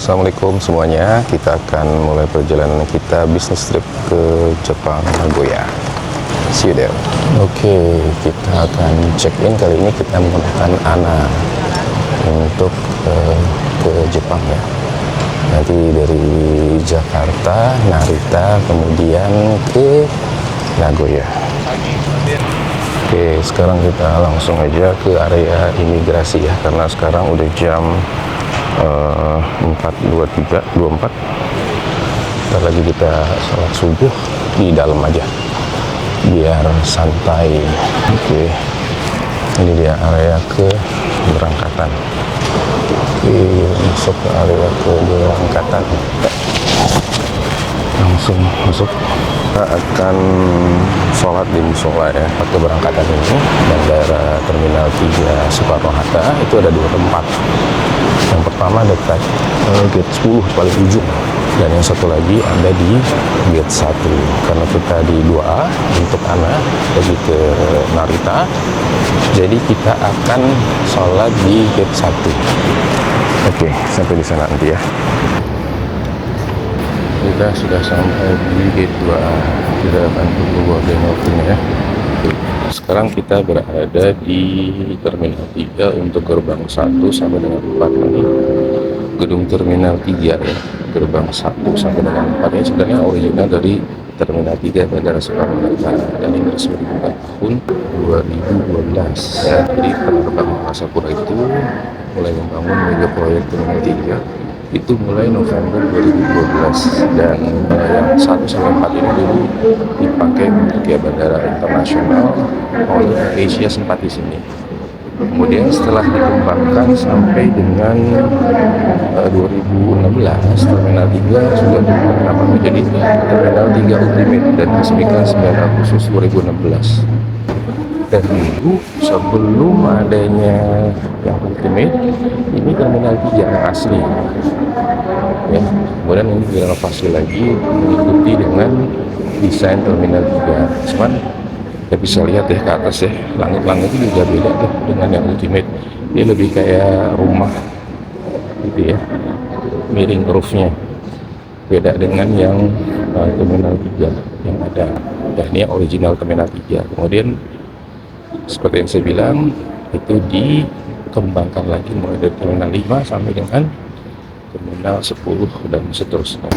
Assalamualaikum semuanya. Kita akan mulai perjalanan kita bisnis trip ke Jepang, Nagoya. See you there. Oke, kita akan check in. Kali ini kita menggunakan ANA untuk ke Jepang ya. Nanti dari Jakarta, Narita, kemudian ke Nagoya. Oke, sekarang kita langsung aja ke area imigrasi ya, karena sekarang udah jam 4.23.24. Ntar lagi kita sholat subuh di dalam aja biar santai. Oke, ini dia area keberangkatan. Oke, masuk ke area keberangkatan, langsung masuk. Kita akan sholat di musola ya. Keberangkatan ini Bandara Terminal 3 Soekarno-Hatta itu ada dua tempat. Yang pertama dekat gate 10 paling ujung, dan yang satu lagi ada di gate 1. Karena kita di 2A untuk ANA pergi ke Narita, jadi kita akan sholat di gate 1. Oke, sampai di sana nanti ya. Kita sudah sampai di gate 2A. Kita akan tunggu boarding waktunya ya. Sekarang kita berada di Terminal 3 untuk gerbang 1 sampai dengan 4 ini. Gedung Terminal 3 ya, gerbang 1 sampai dengan 4 ini sebenarnya original dari Terminal 3 Bandara Soekarno-Hatta, dan ini resmi dibuka tahun 2012 ya. Jadi penerbang Angkasa Pura itu mulai membangun mega proyek Terminal 3 itu mulai November 2012, dan yang 1 sampai 4 ini dulu dipakai untuk ya bandara internasional oleh Asia sempat di sini. Kemudian setelah dikembangkan sampai dengan 2016, Terminal 3 sudah berubah nama menjadi Terminal 3 Ultimate dan diresmikan 9 Agustus 2016. Dan dulu sebelum adanya yang Ultimate, ini Terminal 3 yang asli ya. Kemudian ini direnovasi lagi mengikuti dengan desain Terminal 3. Cuman kita bisa lihat ya ke atas ya, langit-langit itu juga beda tuh dengan yang Ultimate. Dia lebih kayak rumah gitu ya, miring roofnya, beda dengan yang Terminal 3 yang ada. Dan ini original Terminal 3. Kemudian seperti yang saya bilang, itu dikembangkan lagi mulai dari Terminal 5 sampai dengan Terminal 10 dan seterusnya.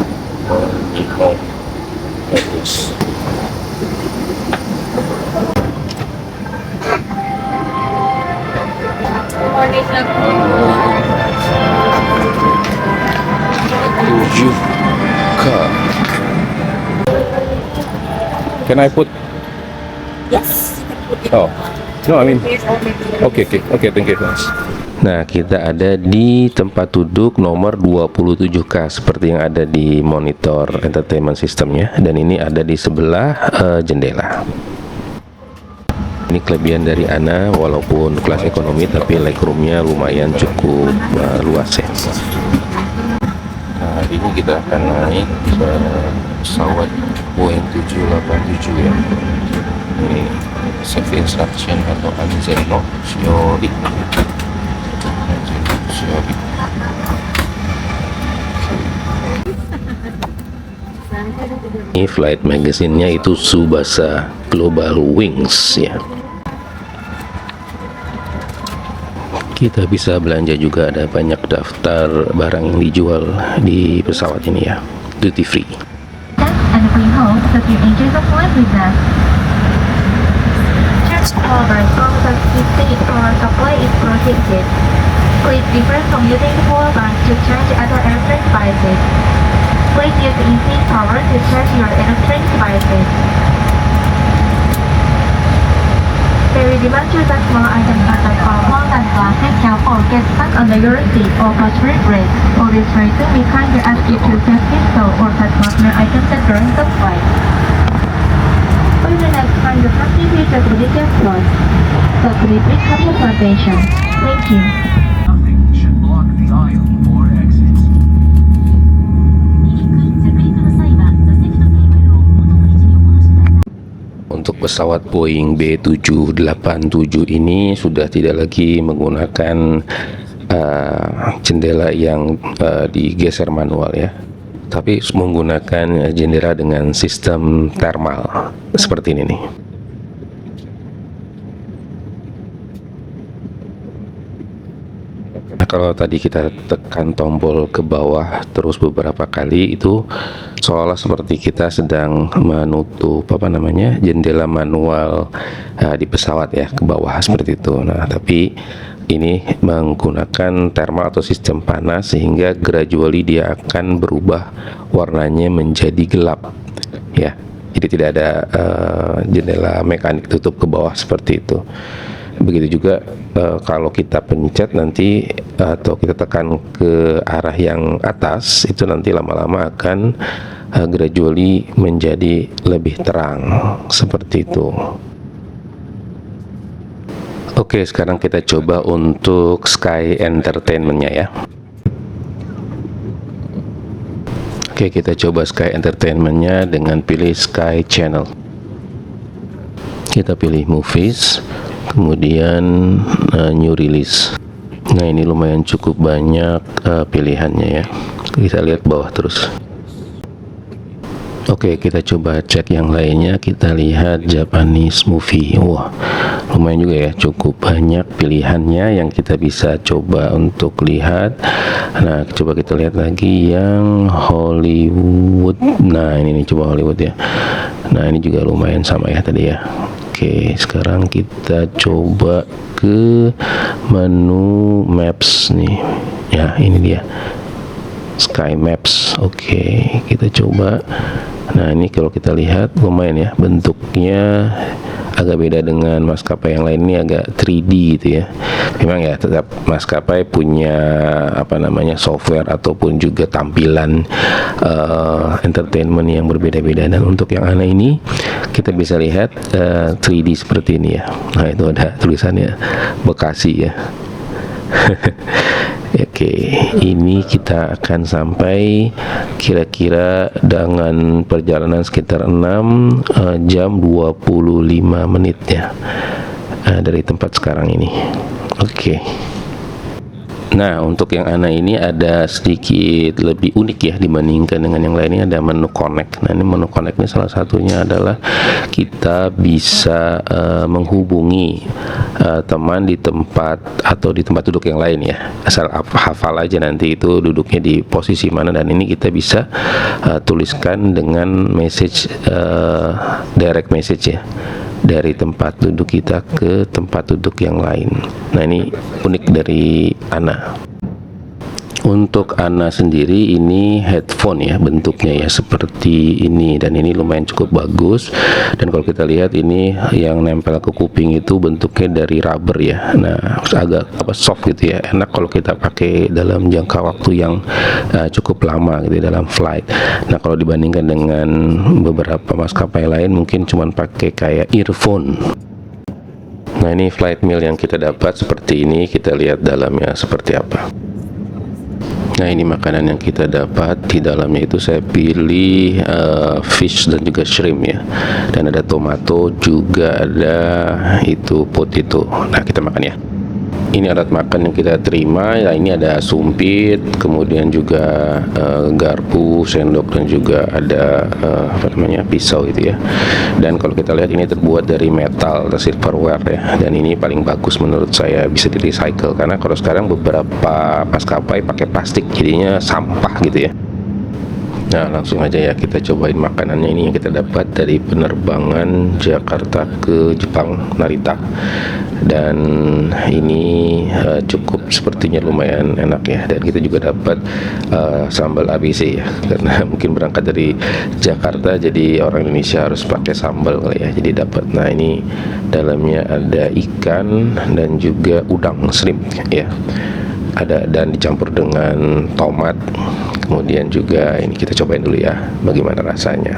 Bagus. Can I put? Yes. Oh, no, I mean. Okay, thank you. Nah, kita ada di tempat duduk nomor 27K seperti yang ada di monitor entertainment systemnya, dan ini ada di sebelah jendela. Ini kelebihan dari ANA, walaupun kelas ekonomi tapi legroomnya lumayan cukup luas ya. Nah, ini kita akan naik ke pesawat Boeing 787 ya. Ini safety instruction atau Anzeno Shiori. Ini flight magazine-nya itu Tsubasa Global Wings ya. Kita bisa belanja juga, ada banyak daftar barang yang dijual di pesawat ini ya, duty free. And we hope that you enjoy the flight with us. Church covered from the seat or supply is protected. Please refrain from using the power bank to charge other electronic devices. Please use the in-seat power to charge your electronic devices. Very demonstrate that small items such as alcohol and plastic can all get stuck under your seat or touch your brake. For this reason, we kindly ask you to safely stow or touch personal items during the flight. We will next find the safety features within your clothes. So please have your attention. Thank you. Nothing should block the aisle for exits. Untuk pesawat Boeing B787 ini sudah tidak lagi menggunakan jendela yang digeser manual ya, tapi menggunakan jendela dengan sistem thermal seperti ini nih. Nah, kalau tadi kita tekan tombol ke bawah terus beberapa kali, itu seolah seperti kita sedang menutup jendela manual di pesawat ya, ke bawah seperti itu. Nah, tapi ini menggunakan thermal atau sistem panas, sehingga gradually dia akan berubah warnanya menjadi gelap ya. Jadi tidak ada jendela mekanik tutup ke bawah seperti itu. Begitu juga kalau kita pencet nanti atau kita tekan ke arah yang atas, itu nanti lama-lama akan gradually menjadi lebih terang seperti itu. Oke, sekarang kita coba untuk Sky Entertainment-nya ya. Oke, kita coba Sky Entertainment-nya dengan pilih Sky Channel. Kita pilih Movies, kemudian New Release. Nah, ini lumayan cukup banyak pilihannya ya. Kita lihat bawah terus. Oke, kita coba cek yang lainnya. Kita lihat Japanese movie. Wah, lumayan juga ya, cukup banyak pilihannya yang kita bisa coba untuk lihat. Nah, coba kita lihat lagi yang Hollywood. Nah, ini nih, coba Hollywood ya. Nah, ini juga lumayan sama ya tadi ya. Oke, sekarang kita coba ke menu Maps nih. Ya, ini dia. Sky Maps. Oke, kita coba. Nah, ini kalau kita lihat lumayan ya, bentuknya agak beda dengan maskapai yang lain, ini agak 3D gitu ya. Memang ya, tetap maskapai punya software ataupun juga tampilan entertainment yang berbeda-beda, dan untuk yang ANA ini kita bisa lihat 3D seperti ini ya. Nah, itu ada tulisannya Bekasi ya. Oke, ini kita akan sampai kira-kira dengan perjalanan sekitar 6 jam 25 menit ya, dari tempat sekarang ini. Oke. Nah, untuk yang ANA ini ada sedikit lebih unik ya dibandingkan dengan yang lainnya, ada menu connect. Nah, ini menu connect ini salah satunya adalah kita bisa menghubungi teman di tempat atau di tempat duduk yang lain ya. Asal hafal aja nanti itu duduknya di posisi mana, dan ini kita bisa tuliskan dengan message, direct message ya, dari tempat duduk kita ke tempat duduk yang lain. Nah, ini unik dari ANA. Untuk ANA sendiri ini headphone ya bentuknya ya, seperti ini, dan ini lumayan cukup bagus. Dan kalau kita lihat ini yang nempel ke kuping itu bentuknya dari rubber ya. Nah, agak soft gitu ya, enak kalau kita pakai dalam jangka waktu yang cukup lama gitu ya, dalam flight. Nah, kalau dibandingkan dengan beberapa maskapai lain mungkin cuman pakai kayak earphone. Nah, ini flight meal yang kita dapat seperti ini. Kita lihat dalamnya seperti apa. Nah, ini makanan yang kita dapat. Di dalamnya itu saya pilih fish dan juga shrimp ya, dan ada tomato, juga ada itu potato. Nah, kita makan ya. Ini alat makan yang kita terima ya. Ini ada sumpit, kemudian juga garpu, sendok, dan juga ada pisau itu ya. Dan kalau kita lihat ini terbuat dari metal atau silverware ya, dan ini paling bagus menurut saya, bisa di recycle, karena kalau sekarang beberapa maskapai pakai plastik jadinya sampah gitu ya. Nah, langsung aja ya kita cobain makanannya. Ini yang kita dapat dari penerbangan Jakarta ke Jepang, Narita. Dan ini cukup sepertinya lumayan enak ya. Dan kita juga dapat sambal ABC ya, karena mungkin berangkat dari Jakarta jadi orang Indonesia harus pakai sambal kali ya, jadi dapat. Nah, ini dalamnya ada ikan dan juga udang, shrimp ya, ada, dan dicampur dengan tomat. Kemudian juga ini kita cobain dulu ya, bagaimana rasanya.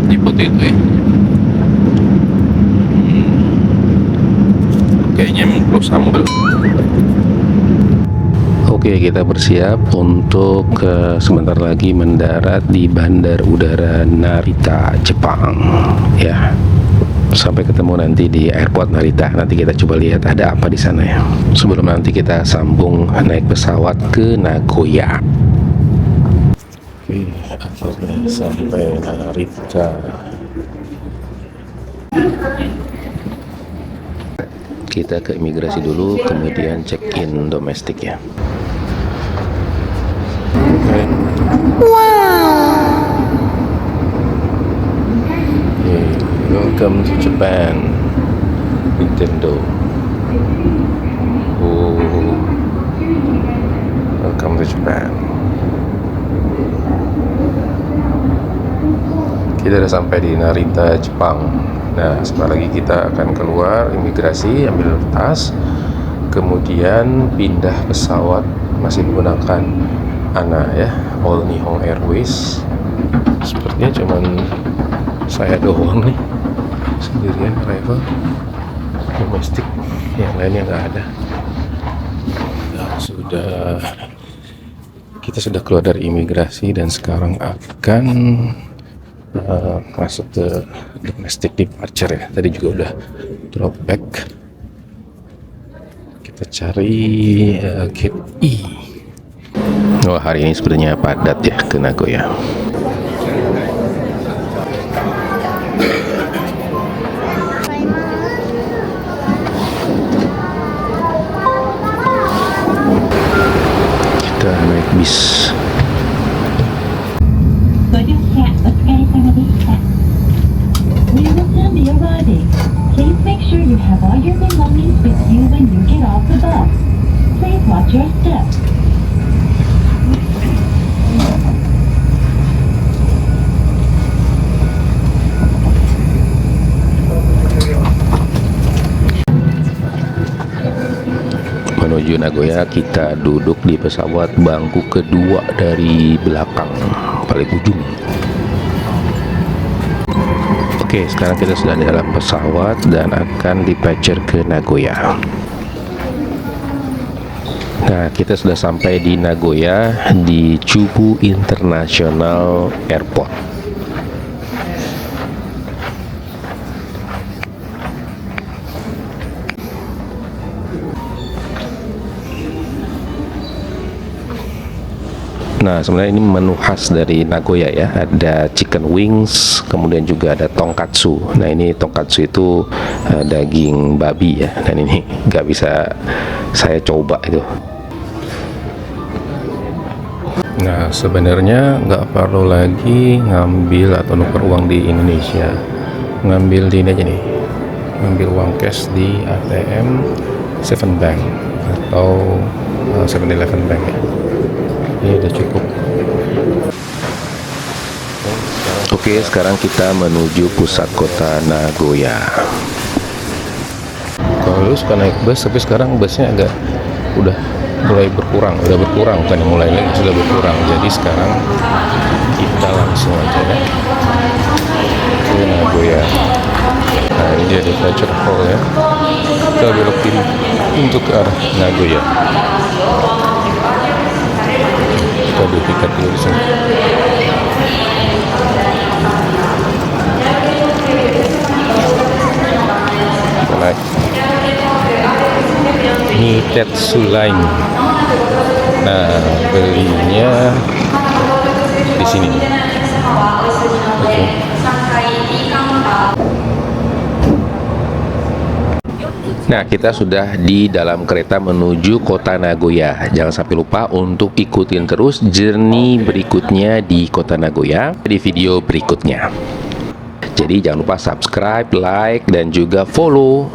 Ini potato ya. Kayaknya perlu sambal. Oke, kita bersiap untuk sebentar lagi mendarat di Bandar Udara Narita, Jepang ya. Sampai ketemu nanti di airport Narita. Nanti kita coba lihat ada apa di sana ya. Sebelum nanti kita sambung naik pesawat ke Nagoya. Oke, akhirnya sampai Narita. Kita ke imigrasi dulu, kemudian check-in domestik ya. Okay. Welcome to Japan, Nintendo. Oh, welcome to Japan. Kita udah sampai di Narita, Jepang. Nah, sebentar lagi kita akan keluar imigrasi, ambil tas, kemudian pindah pesawat, masih menggunakan ANA ya, All Nippon Airways. Sepertinya cuman saya doang nih sendirian arrival domestik, yang lainnya nggak ada. Nah, kita sudah keluar dari imigrasi dan sekarang akan masuk ke domestic departure ya. Tadi juga udah drop back. Kita cari gate E. Oh, hari ini sebenarnya padat ya ke Nagoya. Kita naik bis. We will soon be arriving. Please make sure you have all your belongings with you when you get off the bus. Please watch your step. Menuju Nagoya, kita duduk di pesawat bangku kedua dari belakang, paling ujung. Oke, sekarang kita sudah di dalam pesawat dan akan dipacer ke Nagoya. Nah, kita sudah sampai di Nagoya di Chubu International Airport. Nah, sebenarnya ini menu khas dari Nagoya ya. Ada chicken wings, kemudian juga ada tonkatsu. Nah, ini tonkatsu itu daging babi ya. Dan ini nggak bisa saya coba itu. Nah, sebenarnya nggak perlu lagi ngambil atau nuker uang di Indonesia. Ngambil di ini aja nih. Ngambil uang cash di ATM 7 Bank atau 7-Eleven Bank ya. Ini udah cukup. Oke, sekarang kita menuju pusat kota Nagoya. Kalau dulu suka naik bus, tapi sekarang busnya udah mulai berkurang, bukan mulai lagi, sudah berkurang. Jadi sekarang kita langsung aja ya ke Nagoya. Nah, ini dia departure hall ya. Kita belok kiri untuk ke arah Nagoya. Kita beli tiket dulu di sini. Kita naik. Ini Tetsu Line. Nah, belinya di sini. Oke. Nah, kita sudah di dalam kereta menuju kota Nagoya. Jangan sampai lupa untuk ikutin terus journey berikutnya di kota Nagoya di video berikutnya. Jadi jangan lupa subscribe, like, dan juga follow.